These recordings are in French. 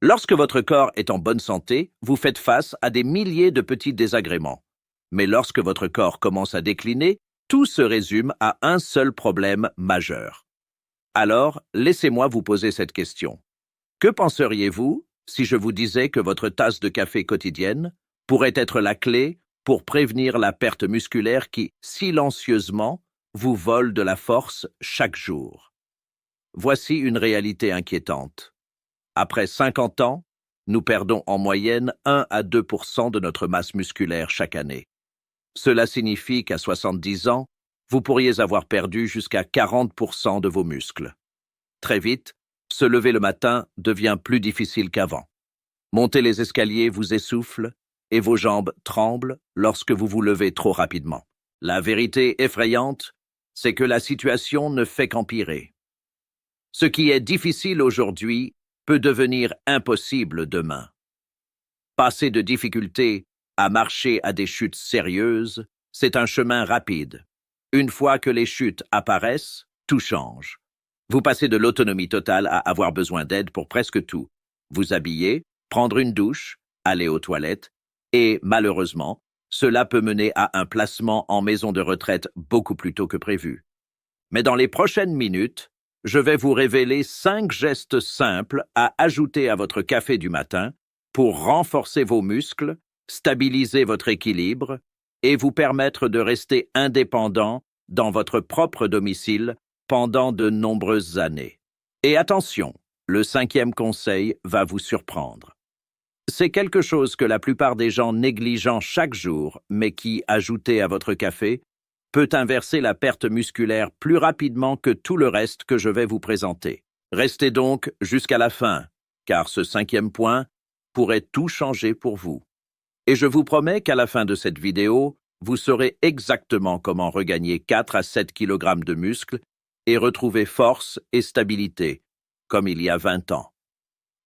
Lorsque votre corps est en bonne santé, vous faites face à des milliers de petits désagréments. Mais lorsque votre corps commence à décliner, tout se résume à un seul problème majeur. Alors, laissez-moi vous poser cette question. Que penseriez-vous si je vous disais que votre tasse de café quotidienne pourrait être la clé pour prévenir la perte musculaire qui, silencieusement, vous vole de la force chaque jour? Voici une réalité inquiétante. Après 50 ans, nous perdons en moyenne 1 à 2% de notre masse musculaire chaque année. Cela signifie qu'à 70 ans, vous pourriez avoir perdu jusqu'à 40% de vos muscles. Très vite, se lever le matin devient plus difficile qu'avant. Monter les escaliers vous essouffle et vos jambes tremblent lorsque vous vous levez trop rapidement. La vérité effrayante, c'est que la situation ne fait qu'empirer. Ce qui est difficile aujourd'hui peut devenir impossible demain. Passer de difficultés à marcher à des chutes sérieuses, c'est un chemin rapide. Une fois que les chutes apparaissent, tout change. Vous passez de l'autonomie totale à avoir besoin d'aide pour presque tout. Vous habiller, prendre une douche, aller aux toilettes, et malheureusement, cela peut mener à un placement en maison de retraite beaucoup plus tôt que prévu. Mais dans les prochaines minutes, je vais vous révéler 5 gestes simples à ajouter à votre café du matin pour renforcer vos muscles, stabiliser votre équilibre et vous permettre de rester indépendant dans votre propre domicile pendant de nombreuses années. Et attention, le 5e conseil va vous surprendre. C'est quelque chose que la plupart des gens négligent chaque jour, mais qui, ajouté à votre café, peut inverser la perte musculaire plus rapidement que tout le reste que je vais vous présenter. Restez donc jusqu'à la fin, car ce 5e point pourrait tout changer pour vous. Et je vous promets qu'à la fin de cette vidéo, vous saurez exactement comment regagner 4 à 7 kg de muscles et retrouver force et stabilité, comme il y a 20 ans.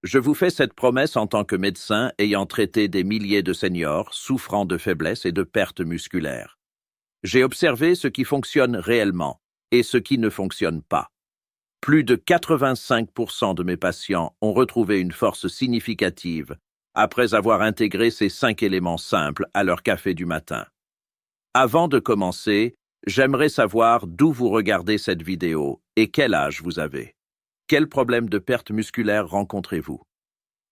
Je vous fais cette promesse en tant que médecin ayant traité des milliers de seniors souffrant de faiblesse et de pertes musculaires. J'ai observé ce qui fonctionne réellement et ce qui ne fonctionne pas. Plus de 85% de mes patients ont retrouvé une force significative après avoir intégré ces 5 éléments simples à leur café du matin. Avant de commencer, j'aimerais savoir d'où vous regardez cette vidéo et quel âge vous avez. Quel problème de perte musculaire rencontrez-vous?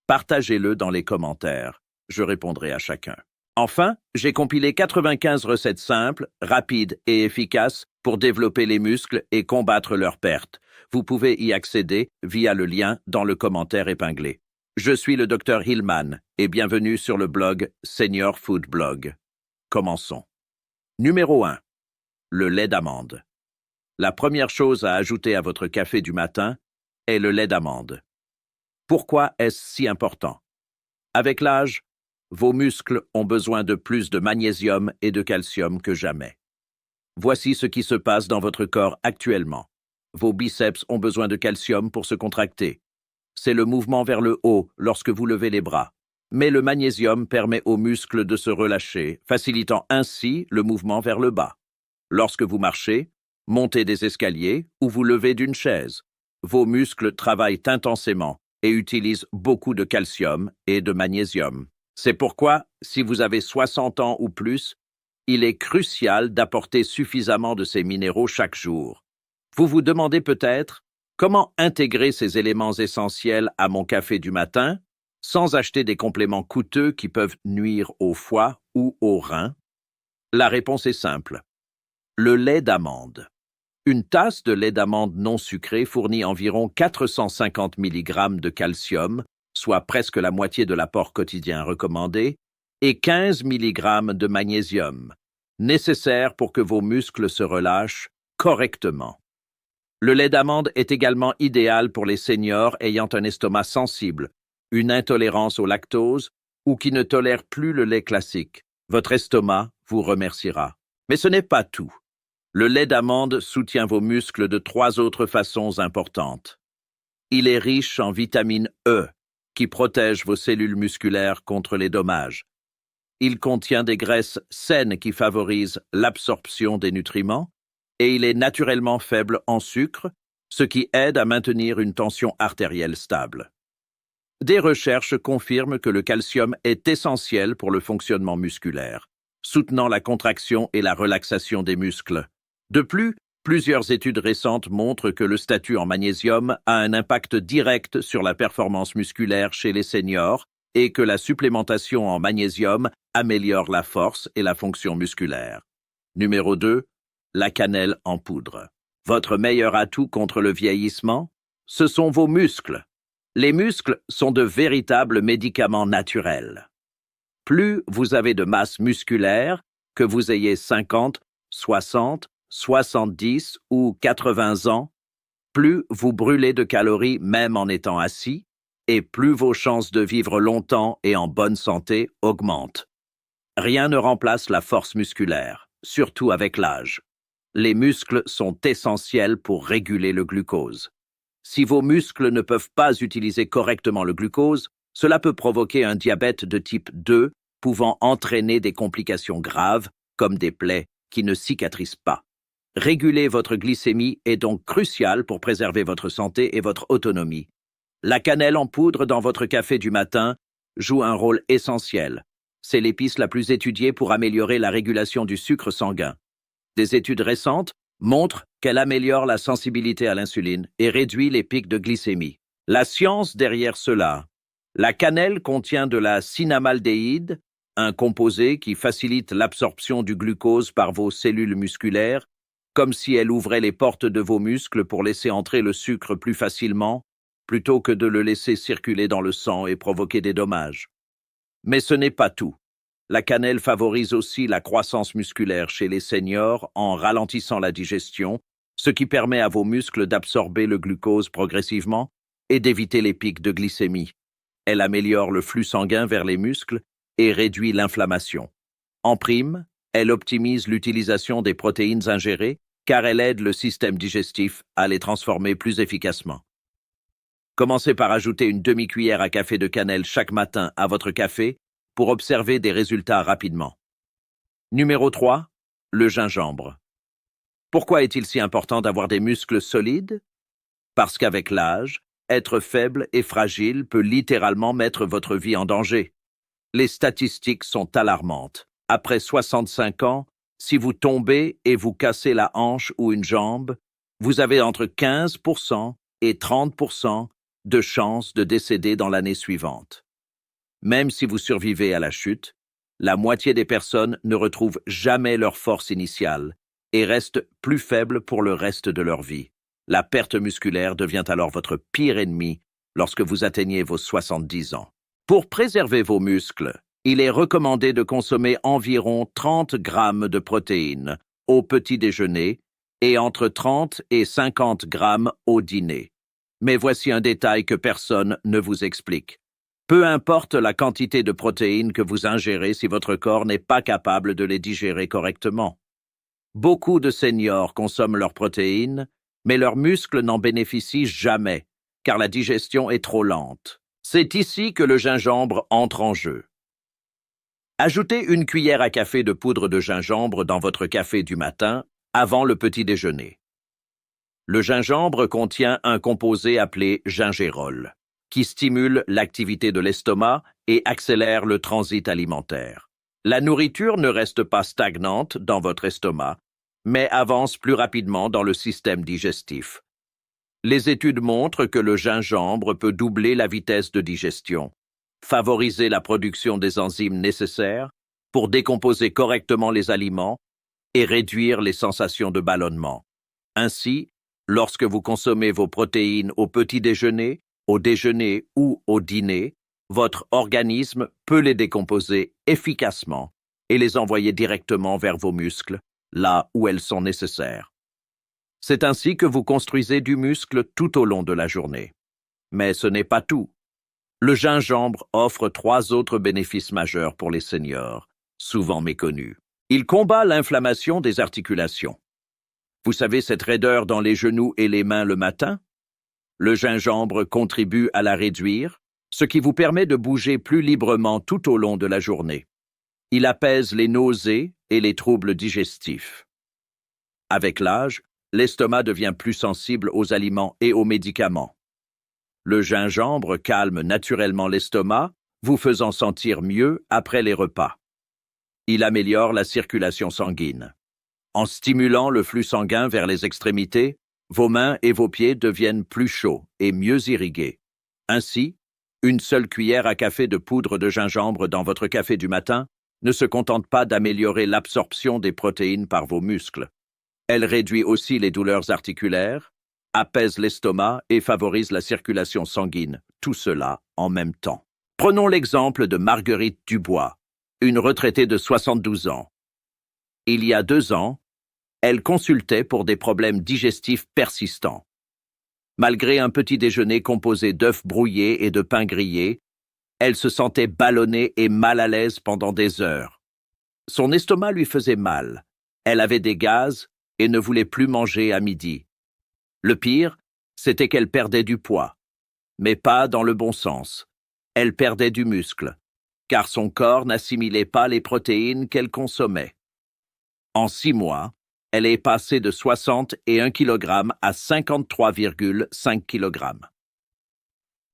Partagez-le dans les commentaires, je répondrai à chacun. Enfin, j'ai compilé 95 recettes simples, rapides et efficaces pour développer les muscles et combattre leur perte. Vous pouvez y accéder via le lien dans le commentaire épinglé. Je suis le Dr Hillman et bienvenue sur le blog Senior Food Blog. Commençons. Numéro 1. Le lait d'amande. La première chose à ajouter à votre café du matin est le lait d'amande. Pourquoi est-ce si important? Avec l'âge, vos muscles ont besoin de plus de magnésium et de calcium que jamais. Voici ce qui se passe dans votre corps actuellement. Vos biceps ont besoin de calcium pour se contracter. C'est le mouvement vers le haut lorsque vous levez les bras. Mais le magnésium permet aux muscles de se relâcher, facilitant ainsi le mouvement vers le bas. Lorsque vous marchez, montez des escaliers ou vous levez d'une chaise, vos muscles travaillent intensément et utilisent beaucoup de calcium et de magnésium. C'est pourquoi, si vous avez 60 ans ou plus, il est crucial d'apporter suffisamment de ces minéraux chaque jour. Vous vous demandez peut-être comment intégrer ces éléments essentiels à mon café du matin sans acheter des compléments coûteux qui peuvent nuire au foie ou aux reins? La réponse est simple. Le lait d'amande. Une tasse de lait d'amande non sucré fournit environ 450 mg de calcium, soit presque la moitié de l'apport quotidien recommandé, et 15 mg de magnésium, nécessaires pour que vos muscles se relâchent correctement. Le lait d'amande est également idéal pour les seniors ayant un estomac sensible, une intolérance au lactose ou qui ne tolèrent plus le lait classique. Votre estomac vous remerciera. Mais ce n'est pas tout. Le lait d'amande soutient vos muscles de 3 autres façons importantes. Il est riche en vitamine E, qui protège vos cellules musculaires contre les dommages. Il contient des graisses saines qui favorisent l'absorption des nutriments, et il est naturellement faible en sucre, ce qui aide à maintenir une tension artérielle stable. Des recherches confirment que le calcium est essentiel pour le fonctionnement musculaire, soutenant la contraction et la relaxation des muscles. De plus, plusieurs études récentes montrent que le statut en magnésium a un impact direct sur la performance musculaire chez les seniors et que la supplémentation en magnésium améliore la force et la fonction musculaire. Numéro 2. La cannelle en poudre. Votre meilleur atout contre le vieillissement? Ce sont vos muscles. Les muscles sont de véritables médicaments naturels. Plus vous avez de masse musculaire, que vous ayez 50, 60, 70 ou 80 ans, plus vous brûlez de calories même en étant assis, et plus vos chances de vivre longtemps et en bonne santé augmentent. Rien ne remplace la force musculaire, surtout avec l'âge. Les muscles sont essentiels pour réguler le glucose. Si vos muscles ne peuvent pas utiliser correctement le glucose, cela peut provoquer un diabète de type 2, pouvant entraîner des complications graves, comme des plaies qui ne cicatrisent pas. Réguler votre glycémie est donc crucial pour préserver votre santé et votre autonomie. La cannelle en poudre dans votre café du matin joue un rôle essentiel. C'est l'épice la plus étudiée pour améliorer la régulation du sucre sanguin. Des études récentes montrent qu'elle améliore la sensibilité à l'insuline et réduit les pics de glycémie. La science derrière cela. La cannelle contient de la cinnamaldéhyde, un composé qui facilite l'absorption du glucose par vos cellules musculaires, comme si elle ouvrait les portes de vos muscles pour laisser entrer le sucre plus facilement, plutôt que de le laisser circuler dans le sang et provoquer des dommages. Mais ce n'est pas tout. La cannelle favorise aussi la croissance musculaire chez les seniors en ralentissant la digestion, ce qui permet à vos muscles d'absorber le glucose progressivement et d'éviter les pics de glycémie. Elle améliore le flux sanguin vers les muscles et réduit l'inflammation. En prime, elle optimise l'utilisation des protéines ingérées car elle aide le système digestif à les transformer plus efficacement. Commencez par ajouter une demi-cuillère à café de cannelle chaque matin à votre café pour observer des résultats rapidement. Numéro 3. Le gingembre. Pourquoi est-il si important d'avoir des muscles solides? Parce qu'avec l'âge, être faible et fragile peut littéralement mettre votre vie en danger. Les statistiques sont alarmantes. Après 65 ans, si vous tombez et vous cassez la hanche ou une jambe, vous avez entre 15% et 30% de chances de décéder dans l'année suivante. Même si vous survivez à la chute, la moitié des personnes ne retrouvent jamais leur force initiale et restent plus faibles pour le reste de leur vie. La perte musculaire devient alors votre pire ennemi lorsque vous atteignez vos 70 ans. Pour préserver vos muscles, il est recommandé de consommer environ 30 grammes de protéines au petit déjeuner et entre 30 et 50 grammes au dîner. Mais voici un détail que personne ne vous explique. Peu importe la quantité de protéines que vous ingérez si votre corps n'est pas capable de les digérer correctement. Beaucoup de seniors consomment leurs protéines, mais leurs muscles n'en bénéficient jamais, car la digestion est trop lente. C'est ici que le gingembre entre en jeu. Ajoutez une cuillère à café de poudre de gingembre dans votre café du matin, avant le petit déjeuner. Le gingembre contient un composé appelé gingérol, qui stimule l'activité de l'estomac et accélère le transit alimentaire. La nourriture ne reste pas stagnante dans votre estomac, mais avance plus rapidement dans le système digestif. Les études montrent que le gingembre peut doubler la vitesse de digestion, favoriser la production des enzymes nécessaires pour décomposer correctement les aliments et réduire les sensations de ballonnement. Ainsi, lorsque vous consommez vos protéines au petit déjeuner, au déjeuner ou au dîner, votre organisme peut les décomposer efficacement et les envoyer directement vers vos muscles, là où elles sont nécessaires. C'est ainsi que vous construisez du muscle tout au long de la journée. Mais ce n'est pas tout. Le gingembre offre 3 autres bénéfices majeurs pour les seniors, souvent méconnus. Il combat l'inflammation des articulations. Vous savez cette raideur dans les genoux et les mains le matin? Le gingembre contribue à la réduire, ce qui vous permet de bouger plus librement tout au long de la journée. Il apaise les nausées et les troubles digestifs. Avec l'âge, l'estomac devient plus sensible aux aliments et aux médicaments. Le gingembre calme naturellement l'estomac, vous faisant sentir mieux après les repas. Il améliore la circulation sanguine. En stimulant le flux sanguin vers les extrémités, vos mains et vos pieds deviennent plus chauds et mieux irrigués. Ainsi, une seule cuillère à café de poudre de gingembre dans votre café du matin ne se contente pas d'améliorer l'absorption des protéines par vos muscles. Elle réduit aussi les douleurs articulaires, apaise l'estomac et favorise la circulation sanguine, tout cela en même temps. Prenons l'exemple de Marguerite Dubois, une retraitée de 72 ans. Il y a 2 ans, elle consultait pour des problèmes digestifs persistants. Malgré un petit déjeuner composé d'œufs brouillés et de pain grillé, elle se sentait ballonnée et mal à l'aise pendant des heures. Son estomac lui faisait mal, elle avait des gaz et ne voulait plus manger à midi. Le pire, c'était qu'elle perdait du poids, mais pas dans le bon sens. Elle perdait du muscle, car son corps n'assimilait pas les protéines qu'elle consommait. En 6 mois, elle est passée de 61 kg à 53,5 kg.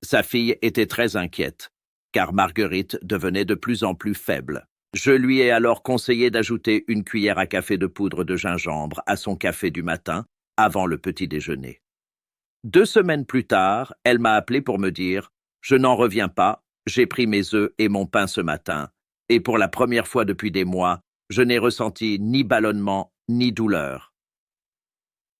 Sa fille était très inquiète, car Marguerite devenait de plus en plus faible. Je lui ai alors conseillé d'ajouter une cuillère à café de poudre de gingembre à son café du matin, avant le petit déjeuner. 2 semaines plus tard, elle m'a appelé pour me dire « Je n'en reviens pas, j'ai pris mes œufs et mon pain ce matin, et pour la première fois depuis des mois, je n'ai ressenti ni ballonnement ni douleur. »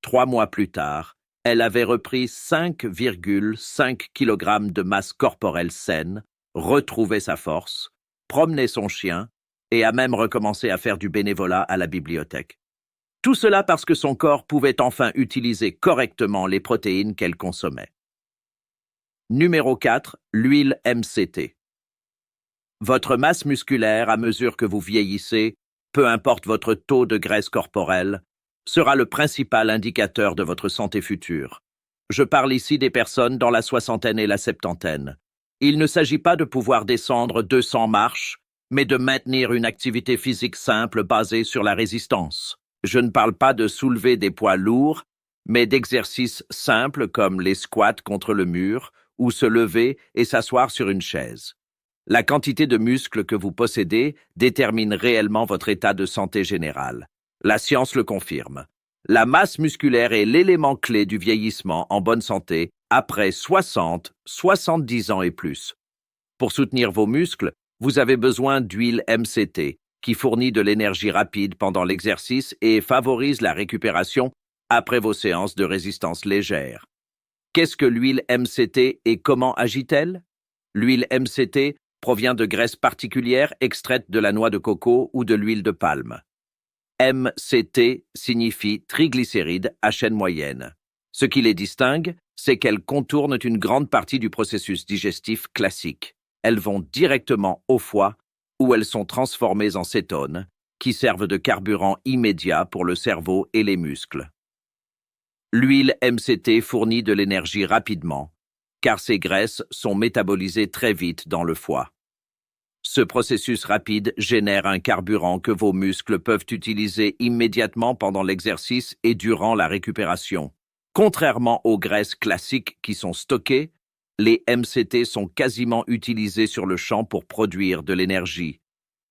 3 mois plus tard, elle avait repris 5,5 kg de masse corporelle saine, retrouvé sa force, promené son chien et a même recommencé à faire du bénévolat à la bibliothèque. Tout cela parce que son corps pouvait enfin utiliser correctement les protéines qu'elle consommait. Numéro 4, l'huile MCT. Votre masse musculaire à mesure que vous vieillissez, peu importe votre taux de graisse corporelle, sera le principal indicateur de votre santé future. Je parle ici des personnes dans la soixantaine et la septantaine. Il ne s'agit pas de pouvoir descendre 200 marches, mais de maintenir une activité physique simple basée sur la résistance. Je ne parle pas de soulever des poids lourds, mais d'exercices simples comme les squats contre le mur ou se lever et s'asseoir sur une chaise. La quantité de muscles que vous possédez détermine réellement votre état de santé général. La science le confirme. La masse musculaire est l'élément clé du vieillissement en bonne santé après 60, 70 ans et plus. Pour soutenir vos muscles, vous avez besoin d'huile MCT, qui fournit de l'énergie rapide pendant l'exercice et favorise la récupération après vos séances de résistance légère. Qu'est-ce que l'huile MCT et comment agit-elle? L'huile MCT provient de graisses particulières extraites de la noix de coco ou de l'huile de palme. MCT signifie triglycérides à chaîne moyenne. Ce qui les distingue, c'est qu'elles contournent une grande partie du processus digestif classique. Elles vont directement au foie, où elles sont transformées en cétones, qui servent de carburant immédiat pour le cerveau et les muscles. L'huile MCT fournit de l'énergie rapidement, car ces graisses sont métabolisées très vite dans le foie. Ce processus rapide génère un carburant que vos muscles peuvent utiliser immédiatement pendant l'exercice et durant la récupération. Contrairement aux graisses classiques qui sont stockées, les MCT sont quasiment utilisés sur le champ pour produire de l'énergie.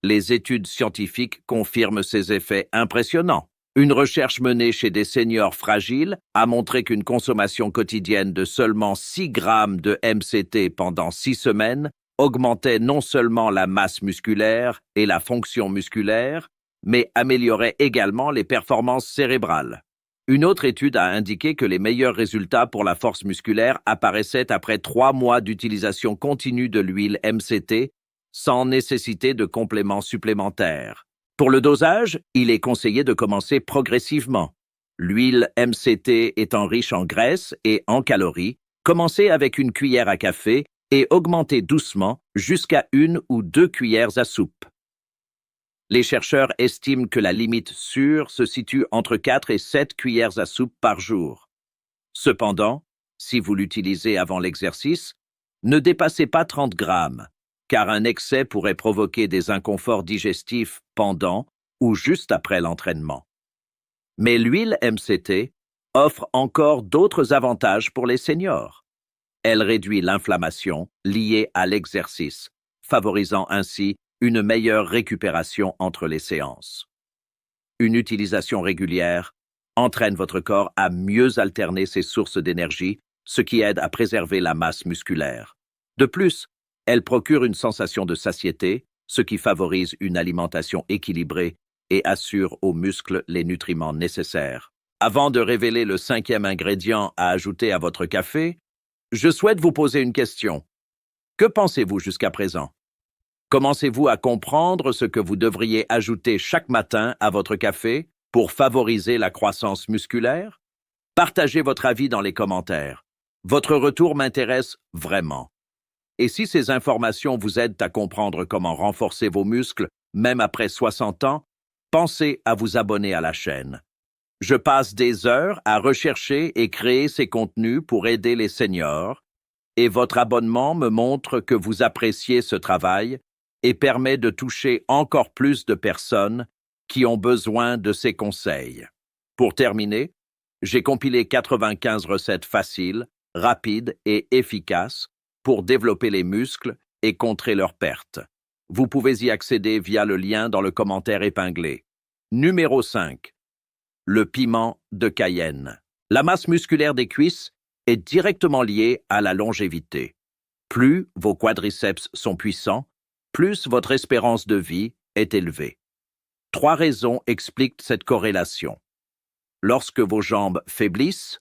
Les études scientifiques confirment ces effets impressionnants. Une recherche menée chez des seniors fragiles a montré qu'une consommation quotidienne de seulement 6 grammes de MCT pendant 6 semaines augmentait non seulement la masse musculaire et la fonction musculaire, mais améliorait également les performances cérébrales. Une autre étude a indiqué que les meilleurs résultats pour la force musculaire apparaissaient après 3 mois d'utilisation continue de l'huile MCT, sans nécessité de compléments supplémentaires. Pour le dosage, il est conseillé de commencer progressivement. L'huile MCT étant riche en graisse et en calories, commencez avec une cuillère à café et augmentez doucement jusqu'à 1 ou 2 cuillères à soupe. Les chercheurs estiment que la limite sûre se situe entre 4 et 7 cuillères à soupe par jour. Cependant, si vous l'utilisez avant l'exercice, ne dépassez pas 30 grammes, car un excès pourrait provoquer des inconforts digestifs pendant ou juste après l'entraînement. Mais l'huile MCT offre encore d'autres avantages pour les seniors. Elle réduit l'inflammation liée à l'exercice, favorisant ainsi une meilleure récupération entre les séances. Une utilisation régulière entraîne votre corps à mieux alterner ses sources d'énergie, ce qui aide à préserver la masse musculaire. De plus, elle procure une sensation de satiété, ce qui favorise une alimentation équilibrée et assure aux muscles les nutriments nécessaires. Avant de révéler le 5e ingrédient à ajouter à votre café, je souhaite vous poser une question. Que pensez-vous jusqu'à présent? Commencez-vous à comprendre ce que vous devriez ajouter chaque matin à votre café pour favoriser la croissance musculaire? Partagez votre avis dans les commentaires. Votre retour m'intéresse vraiment. Et si ces informations vous aident à comprendre comment renforcer vos muscles, même après 60 ans, pensez à vous abonner à la chaîne. Je passe des heures à rechercher et créer ces contenus pour aider les seniors, et votre abonnement me montre que vous appréciez ce travail et permet de toucher encore plus de personnes qui ont besoin de ces conseils. Pour terminer, j'ai compilé 95 recettes faciles, rapides et efficaces pour développer les muscles et contrer leurs pertes. Vous pouvez y accéder via le lien dans le commentaire épinglé. Numéro 5. Le piment de Cayenne. La masse musculaire des cuisses est directement liée à la longévité. Plus vos quadriceps sont puissants, plus votre espérance de vie est élevée. 3 raisons expliquent cette corrélation. Lorsque vos jambes faiblissent,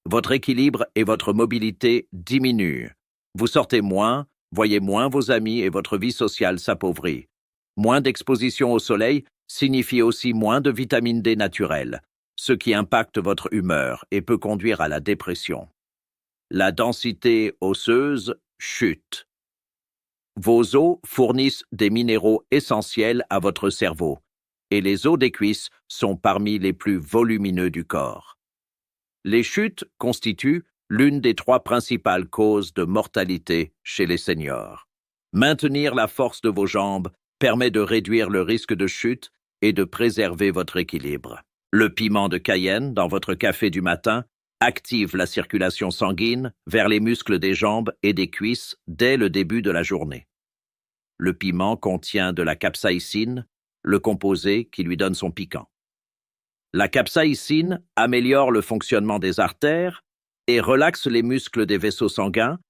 votre équilibre et votre mobilité diminuent. Vous sortez moins, voyez moins vos amis et votre vie sociale s'appauvrit. Moins d'exposition au soleil signifie aussi moins de vitamine D naturelle, ce qui impacte votre humeur et peut conduire à la dépression. La densité osseuse chute. Vos os fournissent des minéraux essentiels à votre cerveau, et les os des cuisses sont parmi les plus volumineux du corps. Les chutes constituent l'une des 3 principales causes de mortalité chez les seniors. Maintenir la force de vos jambes permet de réduire le risque de chute et de préserver votre équilibre. Le piment de Cayenne dans votre café du matin active la circulation sanguine vers les muscles des jambes et des cuisses dès le début de la journée. Le piment contient de la capsaïcine, le composé qui lui donne son piquant. La capsaïcine améliore le fonctionnement des artères et relaxe les muscles des vaisseaux sanguins,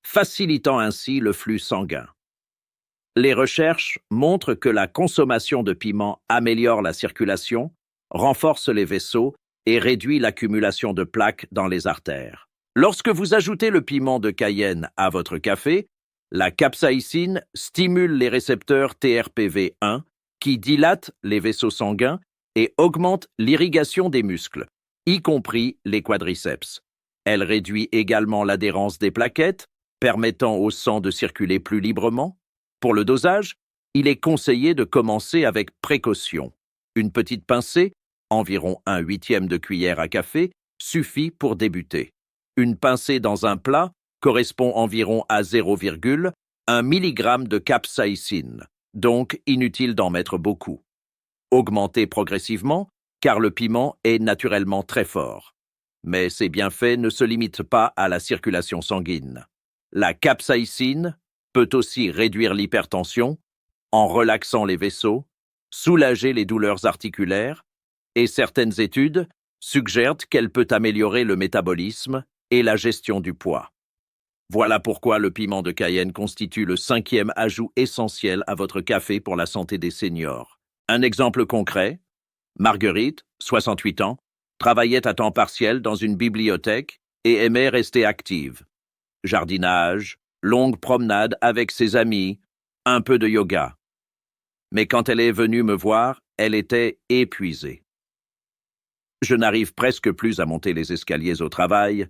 facilitant ainsi le flux sanguin. Les recherches montrent que la consommation de piment améliore la circulation, renforce les vaisseaux et réduit l'accumulation de plaques dans les artères. Lorsque vous ajoutez le piment de Cayenne à votre café, la capsaïcine stimule les récepteurs TRPV1 qui dilatent les vaisseaux sanguins et augmente l'irrigation des muscles, y compris les quadriceps. Elle réduit également l'adhérence des plaquettes, permettant au sang de circuler plus librement. Pour le dosage, il est conseillé de commencer avec précaution. Une petite pincée, environ 1/8 de cuillère à café, suffit pour débuter. Une pincée dans un plat correspond environ à 0,1 mg de capsaïcine, donc inutile d'en mettre beaucoup. Augmentez progressivement, car le piment est naturellement très fort. Mais ses bienfaits ne se limitent pas à la circulation sanguine. La capsaïcine peut aussi réduire l'hypertension en relaxant les vaisseaux, soulager les douleurs articulaires, et certaines études suggèrent qu'elle peut améliorer le métabolisme et la gestion du poids. Voilà pourquoi le piment de Cayenne constitue le 5e ajout essentiel à votre café pour la santé des seniors. Un exemple concret, Marguerite, 68 ans, travaillait à temps partiel dans une bibliothèque et aimait rester active. Jardinage, longues promenades avec ses amis, un peu de yoga. Mais quand elle est venue me voir, elle était épuisée. Je n'arrive presque plus à monter les escaliers au travail,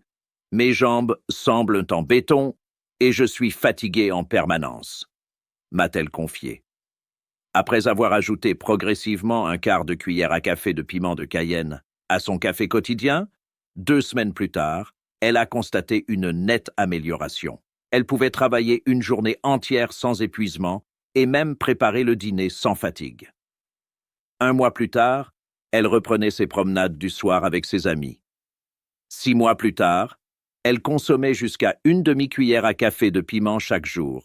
mes jambes semblent en béton et je suis fatigué en permanence, m'a-t-elle confié. Après avoir ajouté progressivement un quart de cuillère à café de piment de Cayenne à son café quotidien, 2 semaines plus tard, elle a constaté une nette amélioration. Elle pouvait travailler une journée entière sans épuisement et même préparer le dîner sans fatigue. 1 mois plus tard, elle reprenait ses promenades du soir avec ses amis. 6 mois plus tard, Elle consommait jusqu'à une demi-cuillère à café de piment chaque jour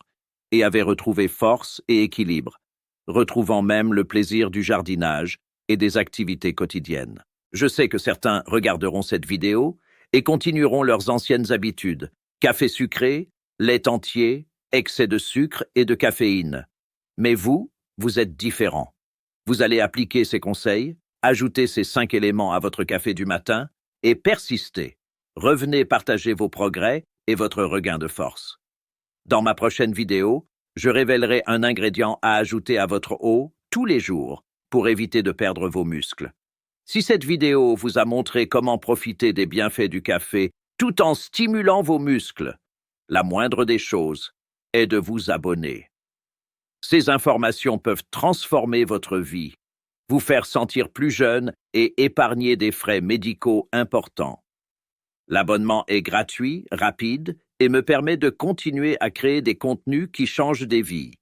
et avait retrouvé force et équilibre, retrouvant même le plaisir du jardinage et des activités quotidiennes. Je sais que certains regarderont cette vidéo et continueront leurs anciennes habitudes, café sucré, lait entier, excès de sucre et de caféine. Mais vous êtes différent. Vous allez appliquer ces conseils, ajouter ces 5 éléments à votre café du matin et persister. Revenez partager vos progrès et votre regain de force. Dans ma prochaine vidéo, je révélerai un ingrédient à ajouter à votre eau tous les jours pour éviter de perdre vos muscles. Si cette vidéo vous a montré comment profiter des bienfaits du café tout en stimulant vos muscles, la moindre des choses est de vous abonner. Ces informations peuvent transformer votre vie, vous faire sentir plus jeune et épargner des frais médicaux importants. L'abonnement est gratuit, rapide et me permet de continuer à créer des contenus qui changent des vies.